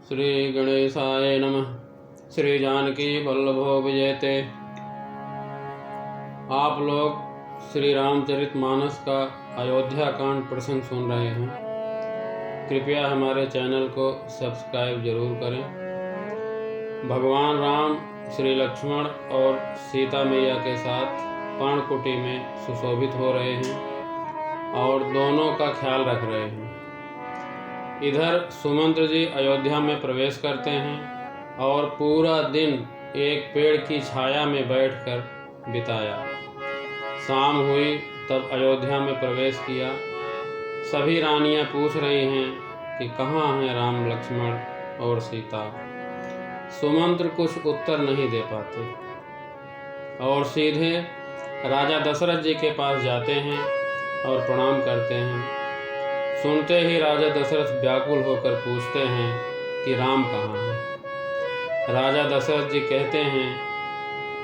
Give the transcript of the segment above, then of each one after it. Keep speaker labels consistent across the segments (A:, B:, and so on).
A: श्री गणेशाय नमः। श्री जानकी वल्लभो विजयते। आप लोग श्री रामचरितमानस का अयोध्या कांड प्रसंग सुन रहे हैं। कृपया हमारे चैनल को सब्सक्राइब जरूर करें। भगवान राम श्री लक्ष्मण और सीता मैया के साथ पर्णकुटी में सुशोभित हो रहे हैं और दोनों का ख्याल रख रहे हैं। इधर सुमंत्र जी अयोध्या में प्रवेश करते हैं और पूरा दिन एक पेड़ की छाया में बैठकर बिताया। शाम हुई तब अयोध्या में प्रवेश किया। सभी रानियां पूछ रही हैं कि कहाँ हैं राम लक्ष्मण और सीता। सुमंत्र कुछ उत्तर नहीं दे पाते और सीधे राजा दशरथ जी के पास जाते हैं और प्रणाम करते हैं। सुनते ही राजा दशरथ व्याकुल होकर पूछते हैं कि राम कहाँ हैं। राजा दशरथ जी कहते हैं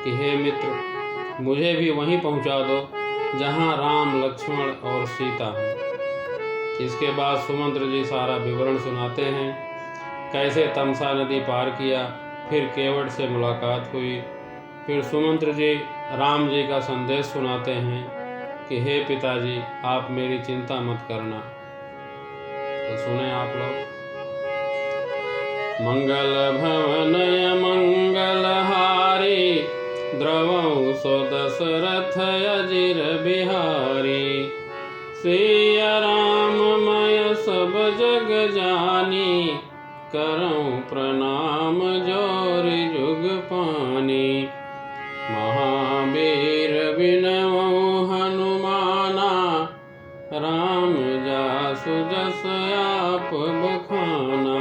A: कि हे मित्र, मुझे भी वहीं पहुंचा दो जहां राम लक्ष्मण और सीता हैं। इसके बाद सुमंत्र जी सारा विवरण सुनाते हैं, कैसे तमसा नदी पार किया, फिर केवट से मुलाकात हुई। फिर सुमंत्र जी राम जी का संदेश सुनाते हैं कि हे पिताजी, आप मेरी चिंता मत करना। तो सुने आप लोग। मंगल भवनय मंगलहारी, द्रवौ सो दशरथ अजिर बिहारी। सिया राममय सब जग जानी, करऊं प्रणाम जोरि जुग पानी। महावीर विनवौ हनुमाना, राम जासु जस आप बखाना।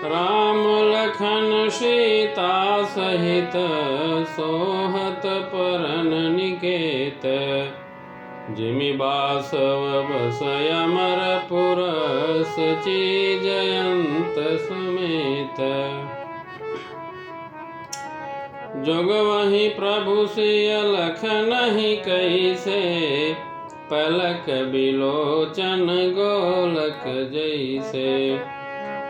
A: राम लखन सीता सहित, सोहत परन निकेत। जिमि बासव बस अमरपुर, सची जयंत समेत। जोग वही प्रभु सिय लखनहि कैसे, पलक बिलोचन गोलक जैसे।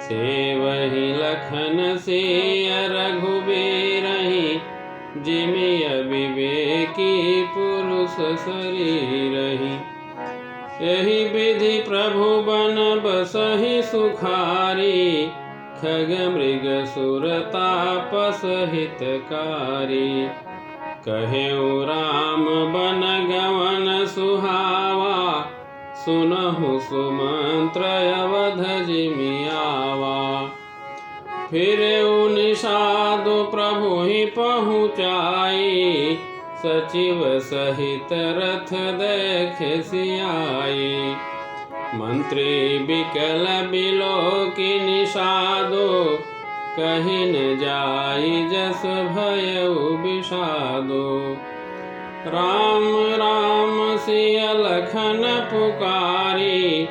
A: सेवहि लखन सिय रघुबीरहि, जिमि अविवेकी पुरुष शरीरहि। एहि विधि प्रभु बन बसहि सुखारी, खग मृग सुर तापस हितकारी। कहेउ राम बन गवन सुहावा, सुनहु सुमंत्र अवध जिमि आवा। फिरेउ निषादु प्रभु ही पहुँचाई, सचिव सहित रथ देखे सियाई। मंत्री बिकल बिलोकी निषादो, कहि न जाई जस भयउ विषादो। राम राम सिय लखन पुकारी,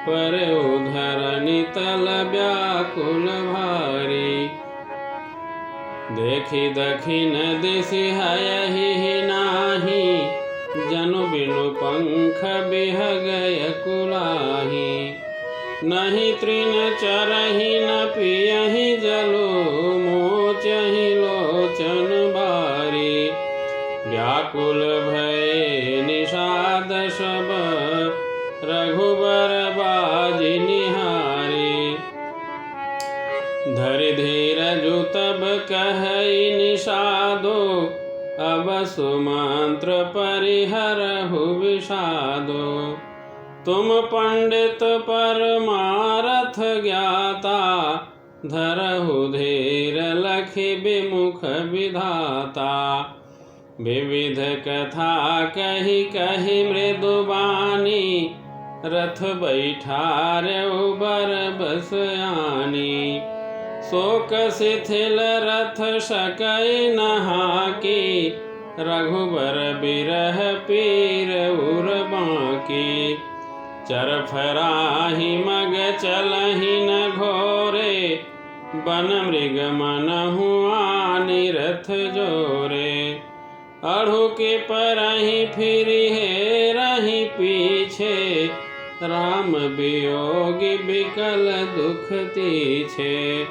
A: परउ धरनी तल व्याकुल भारी। देखि दखिन दिसि हयहि नाही, जनु बिनु पंख बिहगय कुलाही। नहीं तृण चरहि न पियहि जलो, मोचहि लोचन बारी। व्याकुल भय निषाद सब, रघुबर बाजि निहारी। धरि धीरजु तब कहई निषादो, अब सुमंत्र परिहरहु विषादो। तुम पंडित परमारथ ज्ञाता, धरहु धीर लखि विमुख विधाता। विविध कथा कही कही मृदुबानी, रथ बैठार्यउ बर बस आनी। शोक शिथिल रथ सकई न हाकी, रघुबर बिरह पीर उर बाकी। चरफराहि मग चलहि न घोरे, बन मृग मनहु आनि रथ जोरे। अढ़ु के परहि फिरि हेरहि पीछे, राम वियोगी बिकल दुख तीछे।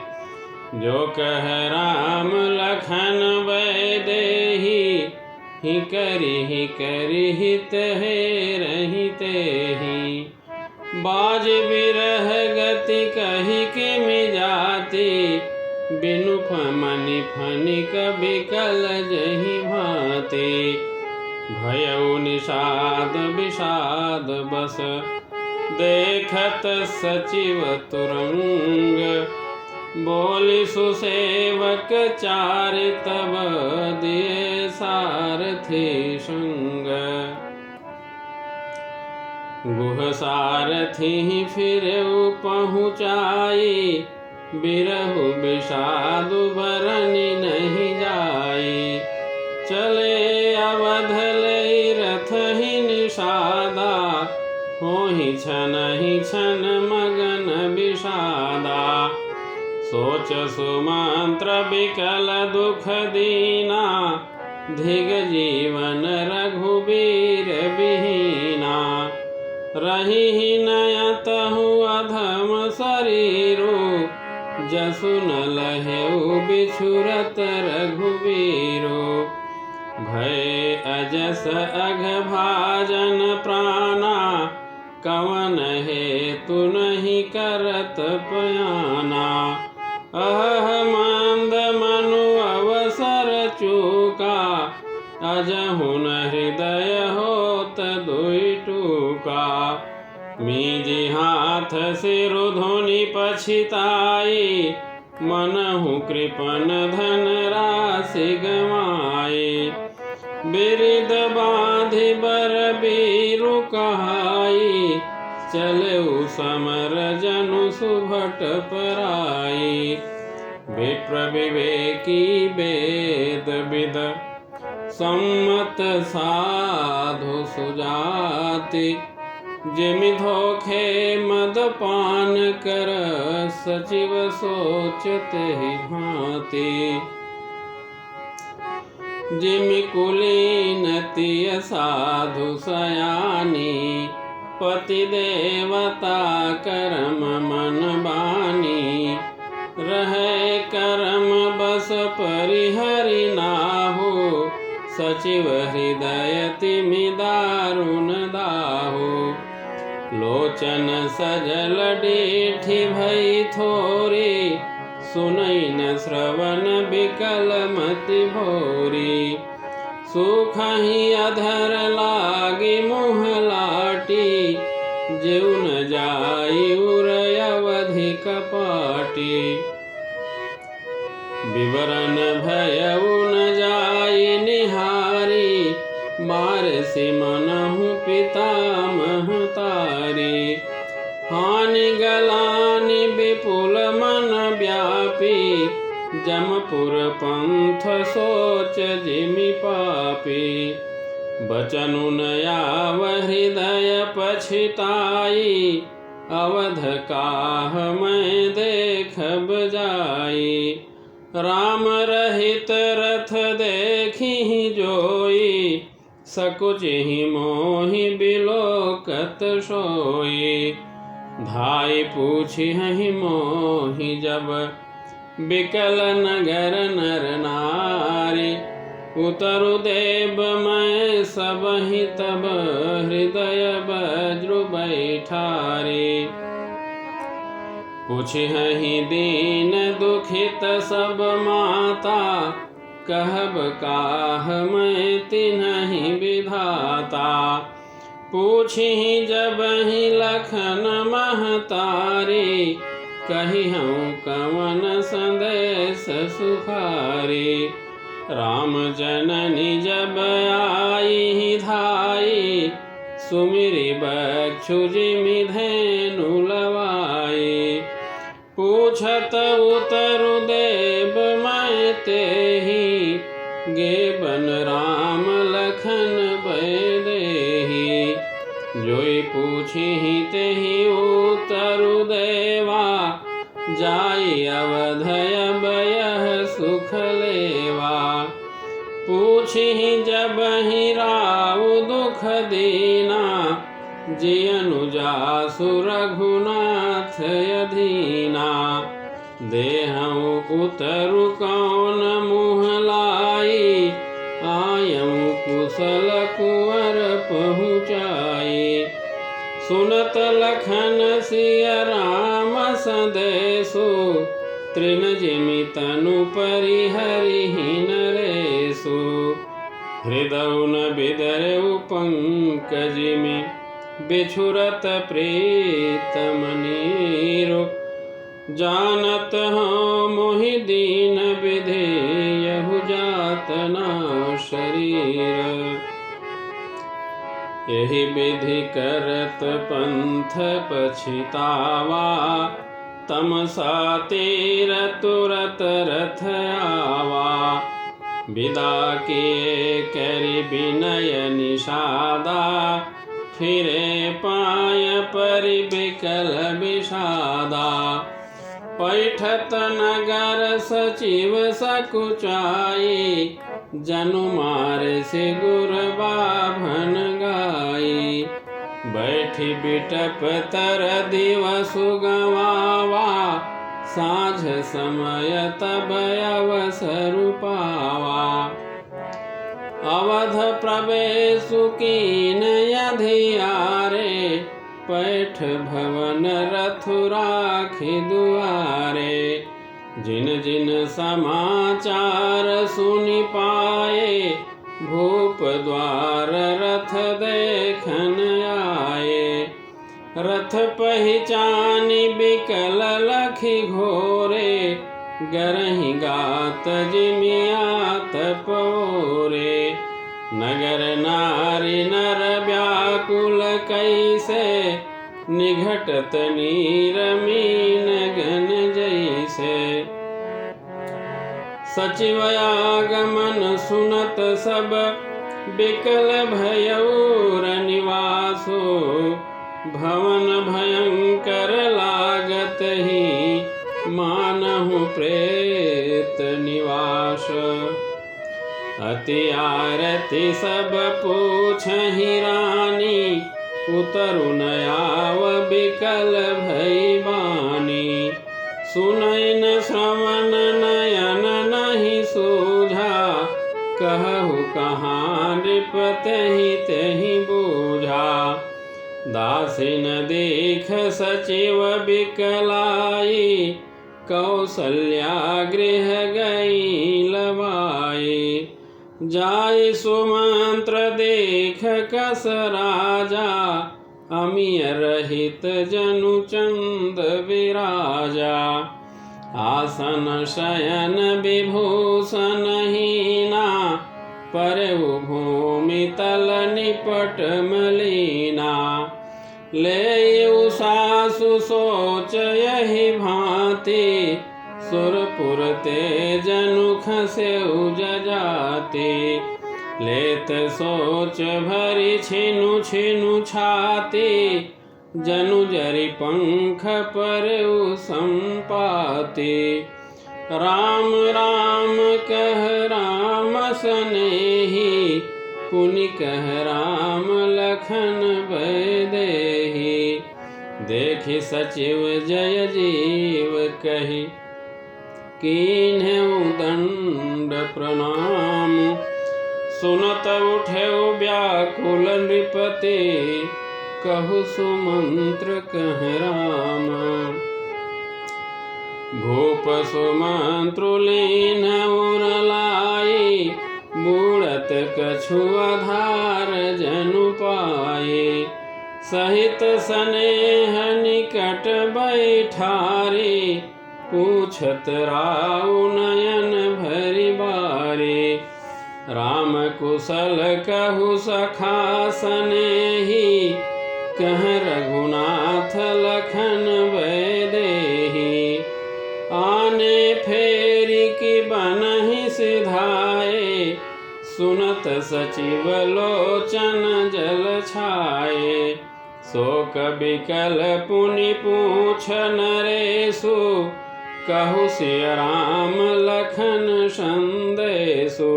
A: जो कह राम लखन वैदेही, ही करी हित हे रही तेहि। बाज बिरह गति कही किमि जाति, बिनु मनि फनिक बिकल जहि भांति। भयउ निषाद विषाद बस, देखत सचिव तुरंग। बोली सुसेवक चारि तब, दिए सारथी संग। गुह सारथी फिरउ पहुँचाई, बिरहु विषादु बरनि नहीं जाई। चले अवध लई रथ ही निषादा, होहि छनहि छन मगन विषादा। सोच सुमंत्र बिकल दुख दीना, धिग जीवन रघुबीर विहीना। रही नयतहु अधम शरीरु, जसु न लहेउ बिछुरत रघुबीरु। भय अजस अघभाजन प्राणा, कवन हेतु नहीं करत पयाना। अह मंद मनु अवसर चूका, अजहुन हृदय होत दुई टूका। मीजि हाथ सिरु धुनि पछिताई, मनहु कृपन धन राशि गवाई। बिरिद बाँधि बर बीरु कहाई, चलऊ समर जनु सुभट पराई। विप्र विवेकी वेद विद, सम्मत साधु सुजाति। जिमि धोखे मदपान कर, सचिव सोचते ही भांति। जिमि कुलीन तिय साधु सयानी, पति देवता करम मन बानी। रहे करम बस परिहरि नाहु, सचिव हृदय तिमि दारुण दाहु। लोचन सजल डीठी भई थोरी, सुनई न श्रवण बिकल मति भोरी। सुखहि अधर लागी मुँह लाटी, जेउ न जाई उरय अवधि कपाटी। विवरण भयउ न जाई निहारी, मारसि मनहु पिता महतारी। हानि गलानि विपुल मन व्यापी, जमपुर पंथ सोच जिमि पापी। बचनु न आव हृदय पछिताई, अवध काह मैं देखब जाई। राम रहित रथ देखी जोई, सकुचहि मोहि बिलोकत सोई। धाई पूछिहि मोहि जब, बिकल नगर नर नारी। उतरु देव मैं सबहि तब, हृदय वज्र बैठारी। पूछहि दीन दुखित सब माता, कहब काह मैं तिन्हि विधाता। पूछहि जबहि लखन महतारी, कहिहउँ कवन संदेश सुखारी। राम जननी जब आई धाई, सुमिरि बक्षु जिमि धेनु लवाई। पूछत उतरु देव मैं तेहि, गे बन राम लखन वैदेही। जोई पूछिहि तेहि उतरु देवा, जाई अवधय बयह सुख लेवा। पूछिहि जबहि राउ दुख दीना, जियनु जासु रघुनाथ अधीना। देहउ उतरु कौन मुँह लाई, आयऊ कुशल कुंवर पहुँचाई। सुनत लखन सिय राम संदेशु, तृण जिमि तनु परिहरिहि नरेशु। हृदय न बिदरउ पंकज में, बिछुरत प्रीतम नीरु। जानत हूँ मोहि दीन विधि, यहु जात ना शरीर। यही विधि करत पंथ पछितावा, तमसा तीर तुरत रथ आवा। विदा किए करि विनय निषादा, फिरे पाय परि बिकल विषादा। पैठत नगर सचिव सकुचाई, जनु मारे से गुर बाभन गाई। बैठी बिटप तर दिवसु गवावा, साँझ समय तब अवसरु पावा। अवध प्रवेशु कीन अधियारे, पैठ भवन रथु राखि दुआरे। जिन जिन समाचार सुनि पाए, भूप द्वार रथ देखन आए। रथ पहिचानि बिकल लखि घोरे, गरहि गात जिमियात पोरे। नगर नारी नर व्याकुल कैसे, निघटत नीर मीन गन जैसे। सचिव आगमन सुनत सब, बिकल भयऊर निवासो। भवन भयंकर लागत ही, मानहु प्रेत निवास। अति आरती सब पूछहि रानी, उतरु न आव बिकल भई बानी। सुनई न श्रवण नयन नहीं सूझा, कहु कहाँ नृपति तेहि बूझा। दासिन देख सचिव बिकलाई, कौसल्या गृह गई लवाई। जाय सुमंत्र देख कस राजा, अमिय रहित जनु चंद विराजा। आसन शयन विभूषण हीना, परउ भूमि तल निपट मलीना। लेउ सासु सोच यही भांति, सुरपुर ते जनु खसेउ जजाति। लेत सोच भरी छिनु छिनु छाती, जनु जरि पंख परउ संपाति। राम राम कह राम सनेही, पुनि कह राम लखन भय देहि। देखि सचिव जय जीव कही, कीन्हु दंड प्रणाम। सुनत उठेउ व्याकुल नृपति, कहु सुमंत्र कह राम। भूप सुमंत्रु लीन्हु लाई, बूढ़त कछु आधार जनु पाए। सहित स्नेह निकट बैठारे, पूछत राउ नयन भरि बारे। राम कुशल कहु सखा सनेही, कह रघुनाथ लखन भय देहि। आने फेरी की बनहि सिधाए, सुनत सचिव लोचन जल छाए। शोक बिकल पुनि पूछ नरेशु, कहु सिय राम लखन संदेशु।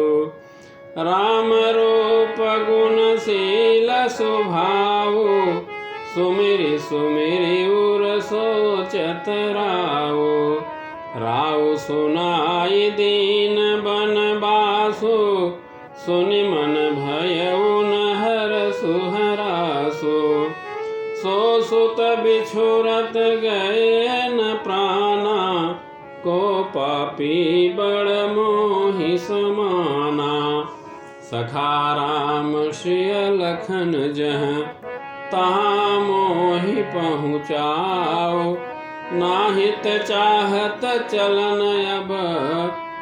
A: राम रूप गुणशील स्वभाव, सुमिरि सुमिरि उर सोचत रावो। राव सुनाई दीन बनबासु, सुनि मन भयउ न हरसु हरासु। सो सुत बिछुरत गए न प्राणा, को पापी बड़ मोहि समाना। सखा राम श्रिय लखन जह, तहाँ मोहि पहुँचाओ। नाहित चाहत चलन अब,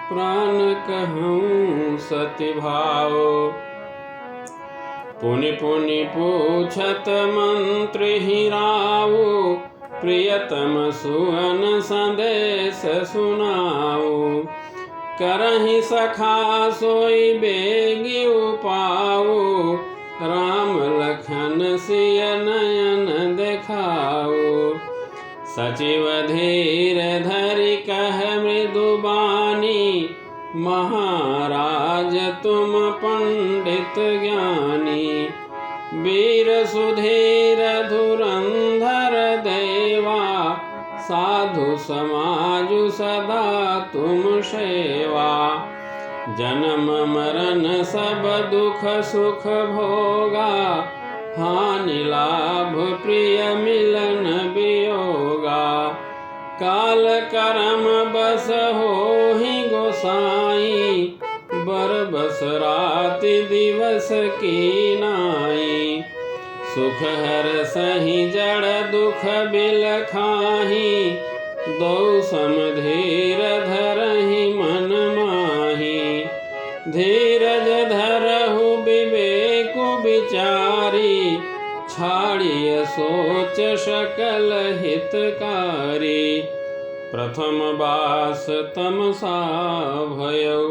A: प्राण कहूँ सति भाव। पुनि पुनि पूछत मंत्र ही रावो, प्रियतम सुअन संदेश सुनाओ। करहि सखा सोई बेगी उपाओ, राम लखन सिय नयन देखाओ। सचिव धीर धरि कह मृदु बानी, महाराज तुम पंडित ज्ञानी। वीर सुधीर धुरंधर देवा, साधु समाजु सदा तुम सेवा। जन्म मरण सब दुख सुख भोगा, हानि लाभ प्रिय मिलन वियोगा। काल करम बस होहि गोसाई, बरबस राति दिवस की नाई। सुख हर सही जड़ दुख बिल खाही, दो सम धीर धरहि मन माही। धीरज धरहु विवेकु विचारी, छाड़िय सोच सकल हितकारी। प्रथम बास तमसा भयउ,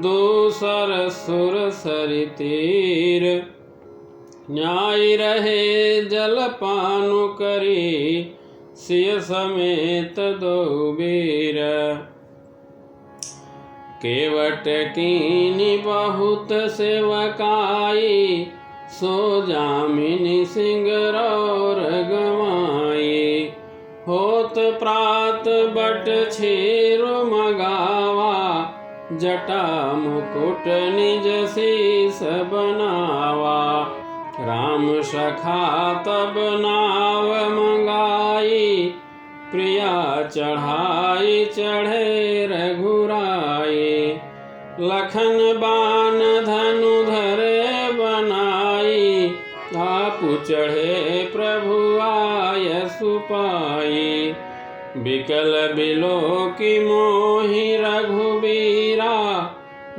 A: दूसर सुर सरि तीर। न्याय रहे जलपानु करी, सिय समेत दो वीर। केवट कीनी बहुत सेवकाई, सो जामिनी सिंगरौर गवाई। होत प्रात बट छेरु मगावा, जटा मुकुट निज शीस बनावा। राम सखा तब नाव मंगाई, प्रिया चढ़ाई चढ़े रघुराई। लखन बान धनु धरे बनाई, आपु चढ़े प्रभु आय सुपाई। बिकल बिलोकी मोहि रघुबीरा,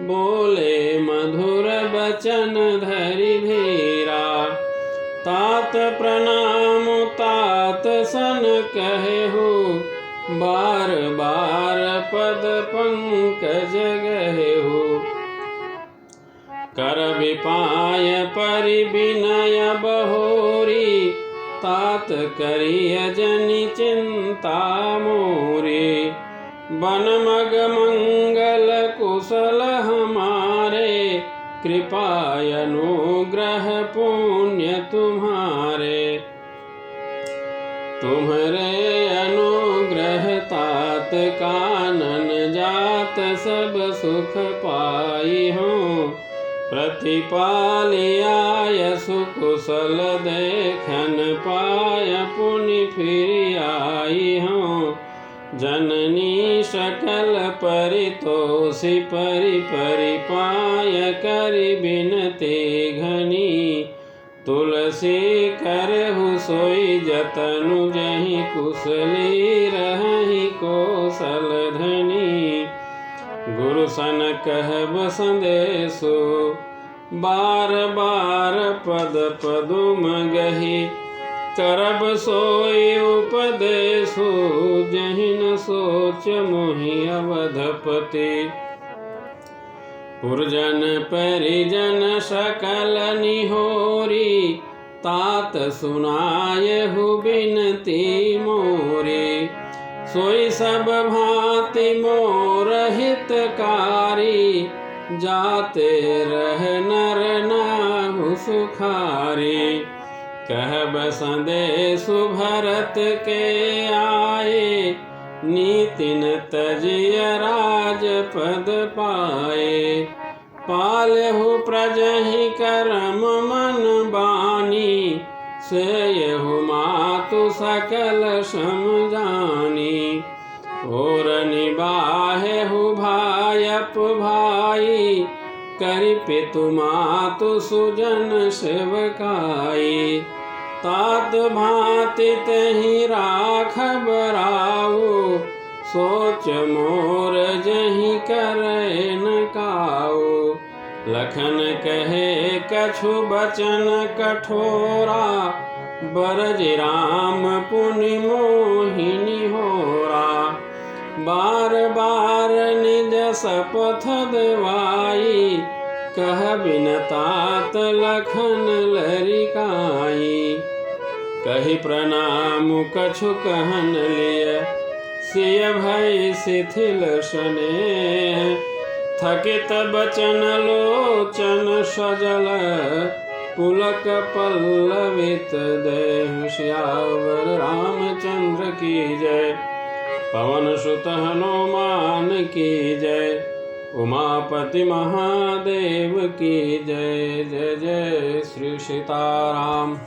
A: बोले मधुर बचन धरि धीरा। तात प्रणाम तात सन कहेहु, बार बार पद पंकज गहेहु। कर विपाय परि विनय बहोरी, तात करिय जनि चिंता मोरी। बन मग मंगल कुशल हमारे, कृपाय अनुग्रह पुण्य तुम्हारे। तुम्हारे अनुग्रह तात कानन जात, सब सुख पाई हूँ। प्रतिपालिया सुकुशल देखन पाय, पुनि फिर आई हूँ। जननी सकल परितोषि परि परि पाय, करि बिनती घनी। तुलसी करहु सोई जतनु, जहि कुशली रहहि कौशल धनी। गुरु सन कहब संदेशो, बार बार पद पदुम गही। करब सोई उपदेशो, जहि न सोच मोहि अवधपति। पुरजन परिजन सकल निहोरी, तात सुनायहु बिनती मोरी। सोई सब भांति मोर हितकारी, जाते रह नर नाहु सुखारी। कहब संदेशु भरत के आए, नीतिन तजिय राजपद पाए। पालहु प्रजहि करम मन बानी, सेयहु मातु सकल सम जानी। और निबाहेहु भायप भाई, करि पितु मातु सुजन सेवकाई। तात भांति तहि राखब राउ, सोच मोर जहि करे न काऊ। लखन कहे कछु बचन कठोरा, बरज राम पुनि मोहिनी होरा। बार बार निज शपथ देवाई, कह बिन तात लखन लरिकाई। कहि प्रणाम कछु कहन लिय, सिय भय शिथिल स्नेह। थकित बचन लोचन सजल, पुलक पल्लवित देह। सियावर रामचंद्र की जय, पवन सुत हनुमान की जय। उमापति महादेव की जय। जय जय श्री सीताराम।